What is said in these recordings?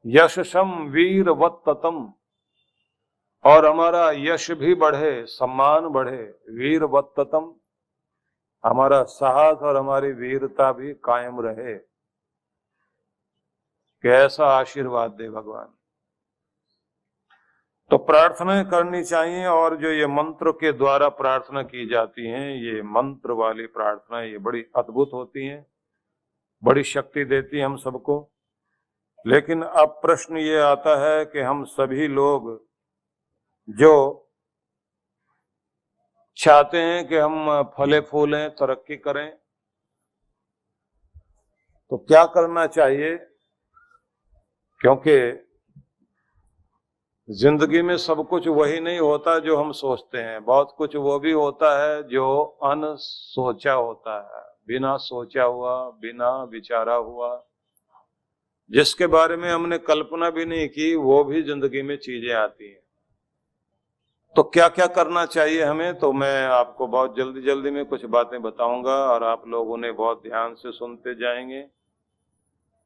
यशसम वीरवत्ततम, और हमारा यश भी बढ़े, सम्मान बढ़े। वीरवत्ततम, हमारा साहस और हमारी वीरता भी कायम रहे। कैसा आशीर्वाद दे भगवान। तो प्रार्थनाएं करनी चाहिए, और जो ये मंत्र के द्वारा प्रार्थना की जाती हैं, ये मंत्र वाली प्रार्थनाएं ये बड़ी अद्भुत होती हैं, बड़ी शक्ति देती हैं हम सबको। लेकिन अब प्रश्न ये आता है कि हम सभी लोग जो चाहते हैं कि हम फले फूलें, तरक्की करें, तो क्या करना चाहिए? क्योंकि जिंदगी में सब कुछ वही नहीं होता जो हम सोचते हैं, बहुत कुछ वो भी होता है जो अनसोचा होता है, बिना सोचा हुआ, बिना विचारा हुआ, जिसके बारे में हमने कल्पना भी नहीं की, वो भी जिंदगी में चीजें आती हैं। तो क्या क्या करना चाहिए हमें, तो मैं आपको बहुत जल्दी जल्दी में कुछ बातें बताऊंगा, और आप लोग उन्हें बहुत ध्यान से सुनते जाएंगे,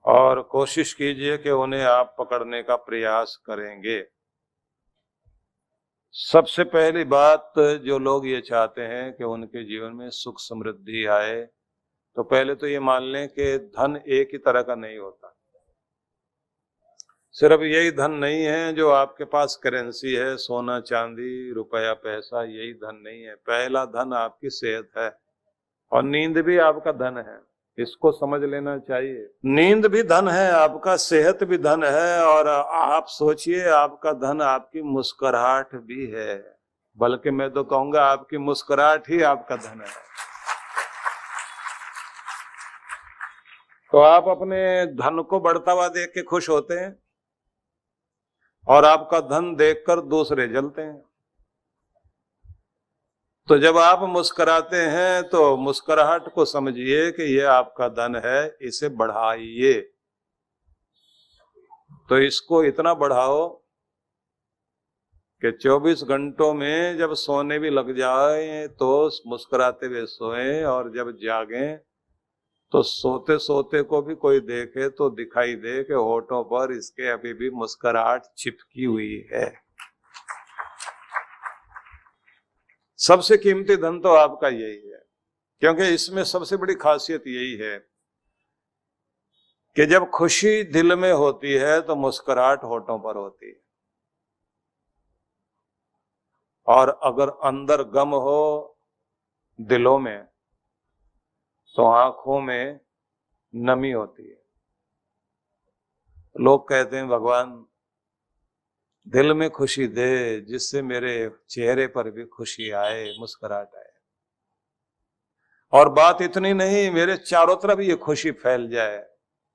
और कोशिश कीजिए कि उन्हें आप पकड़ने का प्रयास करेंगे। सबसे पहली बात, जो लोग ये चाहते हैं कि उनके जीवन में सुख समृद्धि आए, तो पहले तो ये मान लें कि धन एक ही तरह का नहीं होता। सिर्फ यही धन नहीं है जो आपके पास करेंसी है, सोना चांदी रुपया पैसा, यही धन नहीं है। पहला धन आपकी सेहत है, और नींद भी आपका धन है, इसको समझ लेना चाहिए। नींद भी धन है आपका, सेहत भी धन है, और आप सोचिए आपका धन आपकी मुस्कुराहट भी है, बल्कि मैं तो कहूंगा आपकी मुस्कुराहट ही आपका धन है। तो आप अपने धन को बढ़ता हुआ देख के खुश होते हैं, और आपका धन देखकर दूसरे जलते हैं। तो जब आप मुस्कुराते हैं तो मुस्कुराहट को समझिए कि यह आपका धन है, इसे बढ़ाइए। तो इसको इतना बढ़ाओ कि 24 घंटों में जब सोने भी लग जाए तो मुस्कुराते हुए सोएं, और जब जागें तो सोते सोते को भी कोई देखे तो दिखाई दे कि होठों पर इसके अभी भी मुस्कुराहट चिपकी हुई है। सबसे कीमती धन तो आपका यही है, क्योंकि इसमें सबसे बड़ी खासियत यही है कि जब खुशी दिल में होती है तो मुस्कुराहट होठों पर होती है, और अगर अंदर गम हो दिलों में तो आंखों में नमी होती है। लोग कहते हैं भगवान दिल में खुशी दे, जिससे मेरे चेहरे पर भी खुशी आए, मुस्कुराहट आए। और बात इतनी नहीं, मेरे चारों तरफ ये खुशी फैल जाए,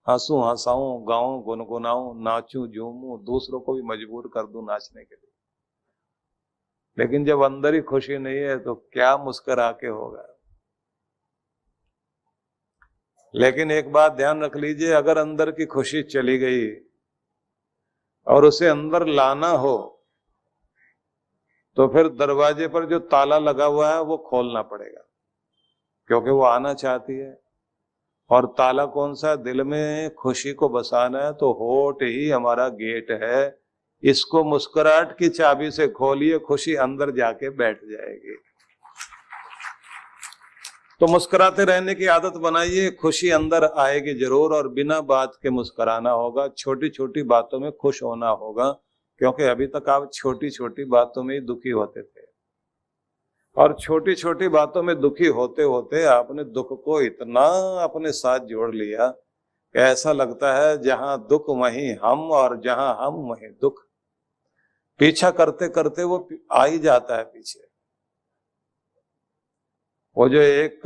हंसू हंसाऊं, गाऊं गुनगुनाऊं, नाचूं झूमूं, दूसरों को भी मजबूर कर दूं नाचने के लिए। लेकिन जब अंदर ही खुशी नहीं है तो क्या मुस्कुरा के होगा। लेकिन एक बात ध्यान रख लीजिए, अगर अंदर की खुशी चली गई और उसे अंदर लाना हो तो फिर दरवाजे पर जो ताला लगा हुआ है वो खोलना पड़ेगा, क्योंकि वो आना चाहती है। और ताला कौन सा? दिल में खुशी को बसाना है तो होठ ही हमारा गेट है। इसको मुस्कुराहट की चाबी से खोलिए, खुशी अंदर जाके बैठ जाएगी। तो मुस्कुराते रहने की आदत बनाइए, खुशी अंदर आएगी जरूर, और बिना बात के मुस्कुराना होगा, छोटी छोटी बातों में खुश होना होगा, क्योंकि अभी तक आप छोटी छोटी बातों में ही दुखी होते थे, और छोटी छोटी बातों में दुखी होते होते आपने दुख को इतना अपने साथ जोड़ लिया कि ऐसा लगता है जहां दुख वहीं हम, और जहां हम वहीं दुख। पीछा करते करते वो आ ही जाता है पीछे। वो जो एक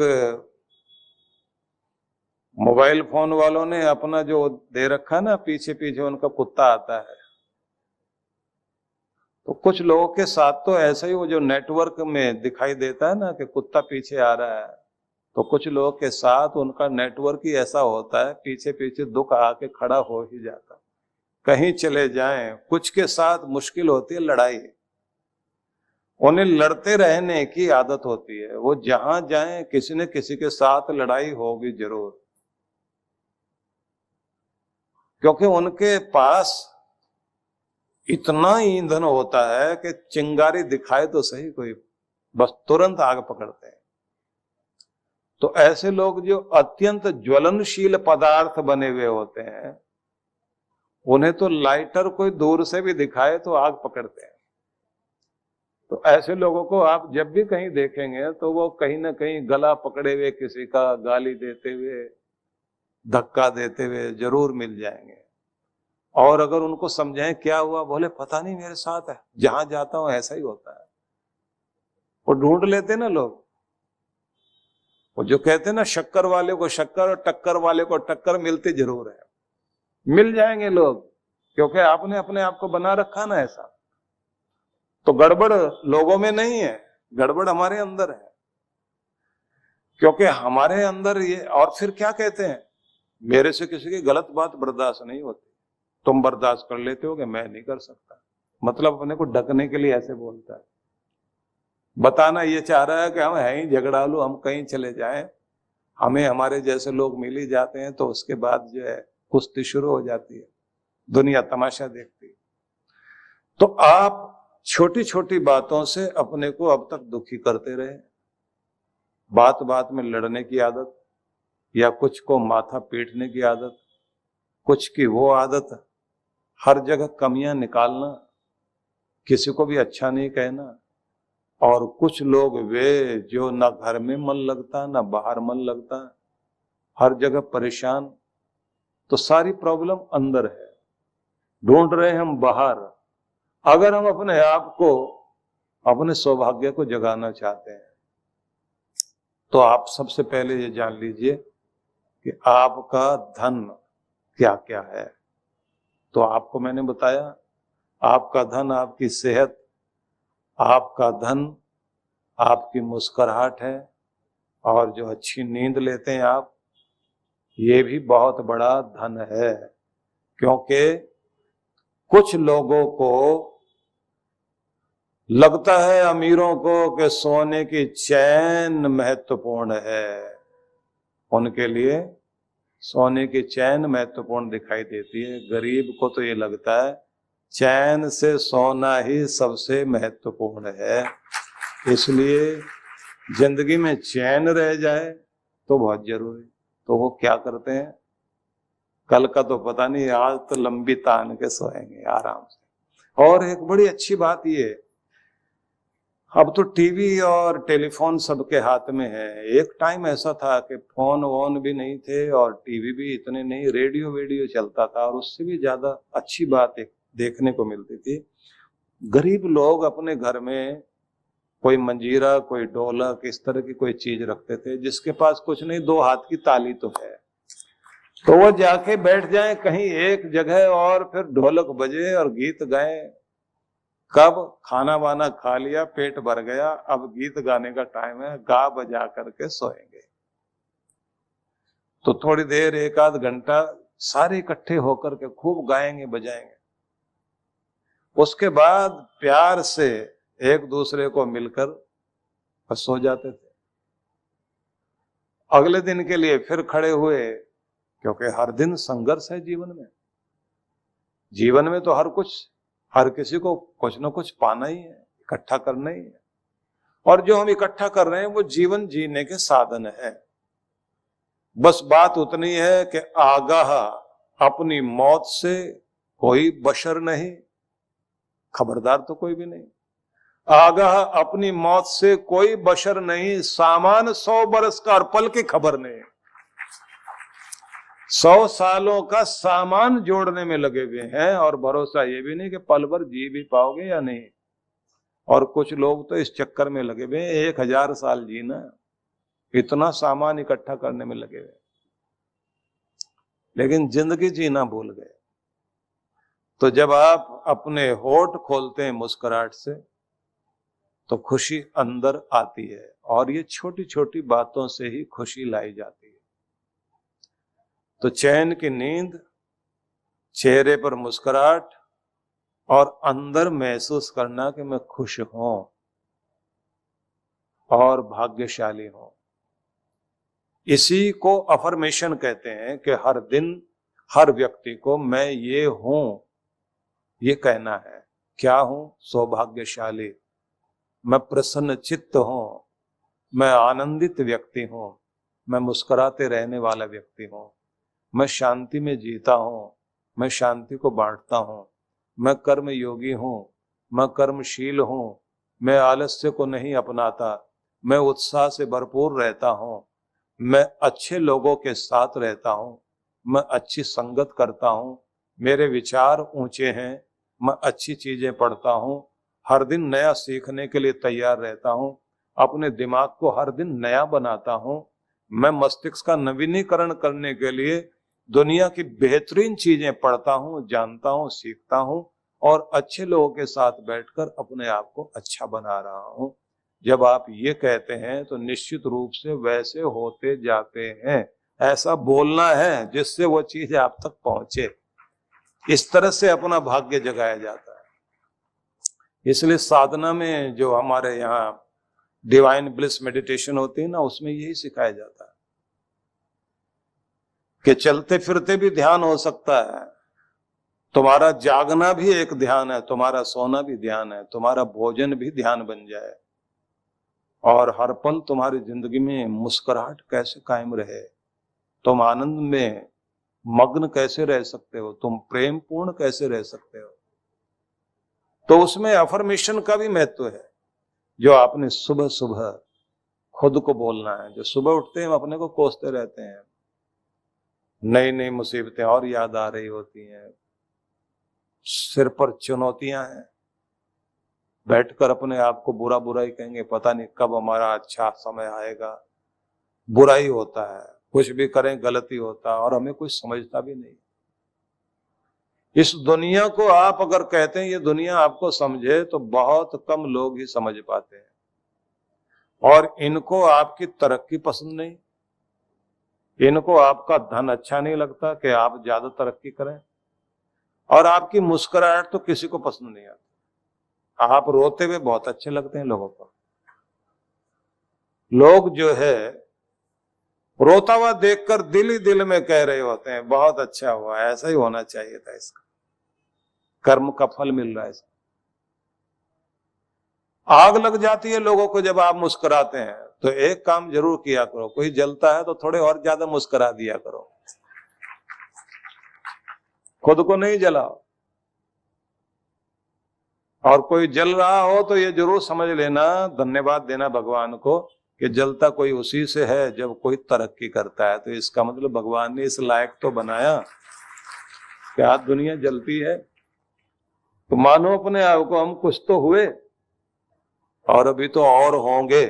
मोबाइल फोन वालों ने अपना जो दे रखा है ना, पीछे पीछे उनका कुत्ता आता है, तो कुछ लोगों के साथ तो ऐसा ही वो जो नेटवर्क में दिखाई देता है ना कि कुत्ता पीछे आ रहा है, तो कुछ लोगों के साथ उनका नेटवर्क ही ऐसा होता है, पीछे पीछे दुख आके खड़ा हो ही जाता। कहीं चले जाएं, कुछ के साथ मुश्किल होती है लड़ाई, उन्हें लड़ते रहने की आदत होती है। वो जहां जाएं किसी न किसी के साथ लड़ाई होगी जरूर। क्योंकि उनके पास इतना ईंधन होता है कि चिंगारी दिखाए तो सही कोई, बस तुरंत आग पकड़ते हैं। तो ऐसे लोग जो अत्यंत ज्वलनशील पदार्थ बने हुए होते हैं, उन्हें तो लाइटर कोई दूर से भी दिखाए तो आग पकड़ते हैं। तो ऐसे लोगों को आप जब भी कहीं देखेंगे तो वो कहीं ना कहीं गला पकड़े हुए, किसी का गाली देते हुए, धक्का देते हुए जरूर मिल जाएंगे। और अगर उनको समझाएं क्या हुआ, बोले पता नहीं मेरे साथ है, जहां जाता हूं ऐसा ही होता है। वो ढूंढ लेते ना लोग। वो जो कहते हैं ना, शक्कर वाले को शक्कर और टक्कर वाले को टक्कर मिलती जरूर है। मिल जाएंगे लोग, क्योंकि आपने अपने आप को बना रखा ना ऐसा। तो गड़बड़ लोगों में नहीं है, गड़बड़ हमारे अंदर है। क्योंकि हमारे अंदर ये, और फिर क्या कहते हैं, मेरे से किसी की गलत बात बर्दाश्त नहीं होती, तुम बर्दाश्त कर लेते हो कि मैं नहीं कर सकता। मतलब अपने को ढकने के लिए ऐसे बोलता है, बताना ये चाह रहा है कि हम हैं ही झगड़ालू, हम कहीं चले जाएं, हमें हमारे जैसे लोग मिल ही जाते हैं तो उसके बाद जो है कुश्ती शुरू हो जाती है, दुनिया तमाशा देखती है। तो आप छोटी छोटी बातों से अपने को अब तक दुखी करते रहे, बात बात में लड़ने की आदत, या कुछ को माथा पीटने की आदत, कुछ की वो आदत, हर जगह कमियां निकालना, किसी को भी अच्छा नहीं कहना। और कुछ लोग वे जो ना घर में मन लगता ना बाहर मन लगता, हर जगह परेशान। तो सारी प्रॉब्लम अंदर है, ढूंढ रहे हैं हम बाहर। अगर हम अपने आप को, अपने सौभाग्य को जगाना चाहते हैं तो आप सबसे पहले ये जान लीजिए कि आपका धन क्या क्या है। तो आपको मैंने बताया, आपका धन आपकी सेहत, आपका धन आपकी मुस्कुराहट है, और जो अच्छी नींद लेते हैं आप, ये भी बहुत बड़ा धन है। क्योंकि कुछ लोगों को लगता है, अमीरों को, कि सोने की चैन महत्वपूर्ण है। उनके लिए सोने की चैन महत्वपूर्ण दिखाई देती है। गरीब को तो ये लगता है चैन से सोना ही सबसे महत्वपूर्ण है। इसलिए जिंदगी में चैन रह जाए तो बहुत जरूरी। तो वो क्या करते हैं, कल का तो पता नहीं, आज तो लंबी तान के सोएंगे आराम से। और एक बड़ी अच्छी बात ये, अब तो टीवी और टेलीफोन सबके हाथ में है। एक टाइम ऐसा था कि फोन वोन भी नहीं थे और टीवी भी इतने नहीं, रेडियो वेडियो चलता था, और उससे भी ज्यादा अच्छी बात एक देखने को मिलती थी। गरीब लोग अपने घर में कोई मंजीरा, कोई ढोलक, इस तरह की कोई चीज रखते थे। जिसके पास कुछ नहीं, दो हाथ की ताली तो है, तो वो जाके बैठ जाए कहीं एक जगह और फिर ढोलक बजे और गीत गाए। कब खाना वाना खा लिया, पेट भर गया, अब गीत गाने का टाइम है, गा बजा करके सोएंगे। तो थोड़ी देर, एक आध घंटा सारे इकट्ठे होकर के खूब गाएंगे बजाएंगे। उसके बाद प्यार से एक दूसरे को मिलकर सो जाते थे। अगले दिन के लिए फिर खड़े हुए, क्योंकि हर दिन संघर्ष है जीवन में। जीवन में तो हर किसी को कुछ ना कुछ पाना ही है, इकट्ठा करना ही है। और जो हम इकट्ठा कर रहे हैं वो जीवन जीने के साधन है। बस बात उतनी है कि आगाह अपनी मौत से कोई बशर नहीं, खबरदार तो कोई भी नहीं। आगाह अपनी मौत से कोई बशर नहीं, सामान 100 बरस का और पल की खबर नहीं। 100 सालों का सामान जोड़ने में लगे हुए हैं, और भरोसा ये भी नहीं कि पल भर जी भी पाओगे या नहीं। और कुछ लोग तो इस चक्कर में लगे हुए हैं 1000 साल जीना, इतना सामान इकट्ठा करने में लगे हुए, लेकिन जिंदगी जीना भूल गए। तो जब आप अपने होठ खोलते हैं मुस्कुराहट से, तो खुशी अंदर आती है। और ये छोटी छोटी बातों से ही खुशी लाई जाती है। तो चैन की नींद, चेहरे पर मुस्कुराहट, और अंदर महसूस करना कि मैं खुश हूं और भाग्यशाली हूं। इसी को अफर्मेशन कहते हैं, कि हर दिन, हर व्यक्ति को मैं ये हूं ये कहना है। क्या हूं? सौभाग्यशाली, मैं प्रसन्न चित्त हूं, मैं आनंदित व्यक्ति हूं, मैं मुस्कुराते रहने वाला व्यक्ति हूं, मैं शांति में जीता हूं, मैं शांति को बांटता हूं, मैं कर्म योगी हूं, मैं कर्मशील हूं, मैं आलस्य को नहीं अपनाता, मैं उत्साह से भरपूर रहता हूं, मैं अच्छे लोगों के साथ रहता हूं, मैं अच्छी संगत करता हूं, मेरे विचार ऊंचे हैं, मैं अच्छी चीजें पढ़ता हूं, हर दिन नया सीखने के लिए तैयार रहता हूं, अपने दिमाग को हर दिन नया बनाता हूं, मैं मस्तिष्क का नवीनीकरण करने के लिए दुनिया की बेहतरीन चीजें पढ़ता हूं, जानता हूं, सीखता हूं और अच्छे लोगों के साथ बैठकर अपने आप को अच्छा बना रहा हूं। जब आप ये कहते हैं तो निश्चित रूप से वैसे होते जाते हैं। ऐसा बोलना है जिससे वो चीज आप तक पहुंचे। इस तरह से अपना भाग्य जगाया जाता है। इसलिए साधना में जो हमारे यहाँ डिवाइन ब्लिस मेडिटेशन होती है ना, उसमें यही सिखाया जाता है कि चलते फिरते भी ध्यान हो सकता है, तुम्हारा जागना भी एक ध्यान है, तुम्हारा सोना भी ध्यान है, तुम्हारा भोजन भी ध्यान बन जाए और हर पल तुम्हारी जिंदगी में मुस्कुराहट कैसे कायम रहे, तुम आनंद में मग्न कैसे रह सकते हो, तुम प्रेम पूर्ण कैसे रह सकते हो। तो उसमें अफर्मेशन का भी महत्व है, जो आपने सुबह सुबह खुद को बोलना है। जो सुबह उठते हैं हम अपने को कोसते रहते हैं, नई नई मुसीबतें और याद आ रही होती हैं, सिर पर चुनौतियां हैं, बैठकर अपने आप को बुरा बुरा ही कहेंगे, पता नहीं कब हमारा अच्छा समय आएगा। बुरा ही होता है, कुछ भी करें गलती होता है और हमें कुछ समझता भी नहीं। इस दुनिया को आप अगर कहते हैं ये दुनिया आपको समझे, तो बहुत कम लोग ही समझ पाते हैं। और इनको आपकी तरक्की पसंद नहीं, इनको आपका धन अच्छा नहीं लगता कि आप ज्यादा तरक्की करें, और आपकी मुस्कुराहट तो किसी को पसंद नहीं आती। आप रोते हुए बहुत अच्छे लगते हैं लोगों को। लोग जो है रोता हुआ देखकर दिल ही दिल में कह रहे होते हैं बहुत अच्छा हुआ, ऐसा ही होना चाहिए था, इसका कर्म का फल मिल रहा है इसका। आग लग जाती है लोगों को जब आप मुस्कुराते हैं, तो एक काम जरूर किया करो, कोई जलता है तो थोड़े और ज्यादा मुस्कुरा दिया करो, खुद को नहीं जलाओ। और कोई जल रहा हो तो ये जरूर समझ लेना, धन्यवाद देना भगवान को कि जलता कोई उसी से है जब कोई तरक्की करता है। तो इसका मतलब भगवान ने इस लायक तो बनाया कि आज दुनिया जलती है, तो मानो अपने आप को हम कुछ तो हुए और अभी तो और होंगे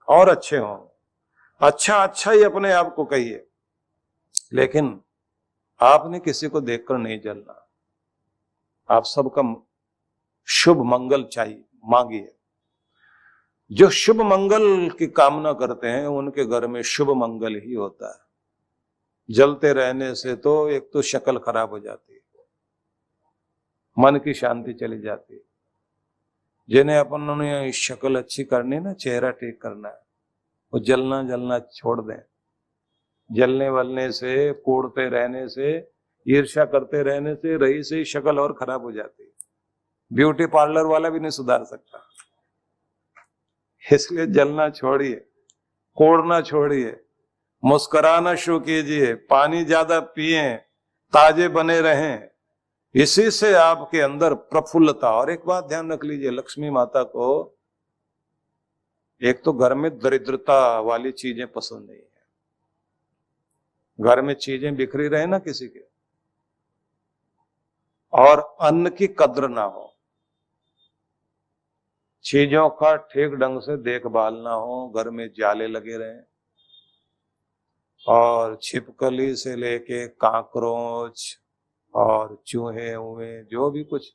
और अच्छे होंगे। अच्छा अच्छा ही अपने आप को कहिए, लेकिन आपने किसी को देखकर नहीं जलना। आप सबका शुभ मंगल चाहिए, मांगिए। जो शुभ मंगल की कामना करते हैं उनके घर में शुभ मंगल ही होता है। जलते रहने से तो एक तो शक्ल खराब हो जाती है, मन की शांति चली जाती है। जिन्हें अपन शक्ल अच्छी करनी ना, चेहरा ठीक करना है, वो जलना जलना छोड़ दें। जलने वलने से, कूड़ते रहने से, ईर्ष्या करते रहने से रही से ही शक्ल और खराब हो जाती है। ब्यूटी पार्लर वाला भी नहीं सुधार सकता। इसलिए जलना छोड़िए, कोड़ना छोड़िए, मुस्कुराना शुरू कीजिए, पानी ज्यादा पिए, ताजे बने रहें। इसी से आपके अंदर प्रफुल्लता। और एक बात ध्यान रख लीजिए, लक्ष्मी माता को एक तो घर में दरिद्रता वाली चीजें पसंद नहीं है। घर में चीजें बिखरी रहे ना किसी के, और अन्न की कद्र ना हो, चीजों का ठीक ढंग से देखभाल ना हो, घर में जाले लगे रहे और छिपकली से लेके काकरोच और चूहे हुए, जो भी कुछ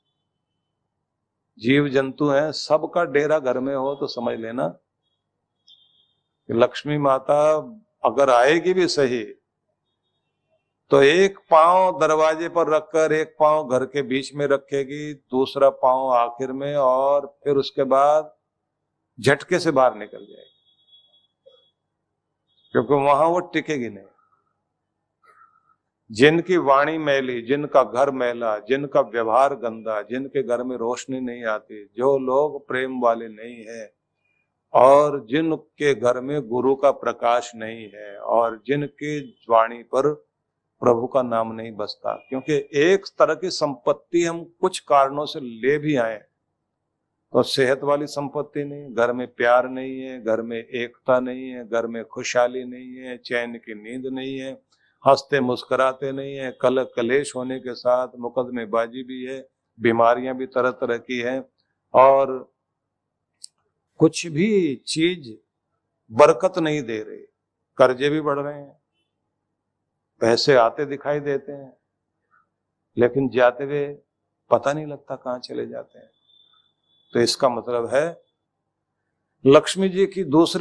जीव जंतु हैं, सबका डेरा घर में हो, तो समझ लेना कि लक्ष्मी माता अगर आएगी भी सही तो एक पांव दरवाजे पर रखकर एक पांव घर के बीच में रखेगी, दूसरा पांव आखिर में, और फिर उसके बाद झटके से बाहर निकल जाएगी, क्योंकि वहां वो टिकेगी नहीं। जिनकी वाणी मैली, जिनका घर मैला, जिनका व्यवहार गंदा, जिनके घर में रोशनी नहीं आती, जो लोग प्रेम वाले नहीं है, और जिनके घर में गुरु का प्रकाश नहीं है, और जिनकी वाणी पर प्रभु का नाम नहीं बसता, क्योंकि एक तरह की संपत्ति हम कुछ कारणों से ले भी आए तो सेहत वाली संपत्ति नहीं, घर में प्यार नहीं है, घर में एकता नहीं है, घर में खुशहाली नहीं है, चैन की नींद नहीं है, हंसते मुस्कुराते नहीं है, कल कलेश होने के साथ मुकदमेबाजी भी है, बीमारियां भी तरह तरह की है, और कुछ भी चीज बरकत नहीं दे रही, कर्जे भी बढ़ रहे हैं, पैसे आते दिखाई देते हैं लेकिन जाते हुए पता नहीं लगता कहां चले जाते हैं। तो इसका मतलब है लक्ष्मी जी की दूसरी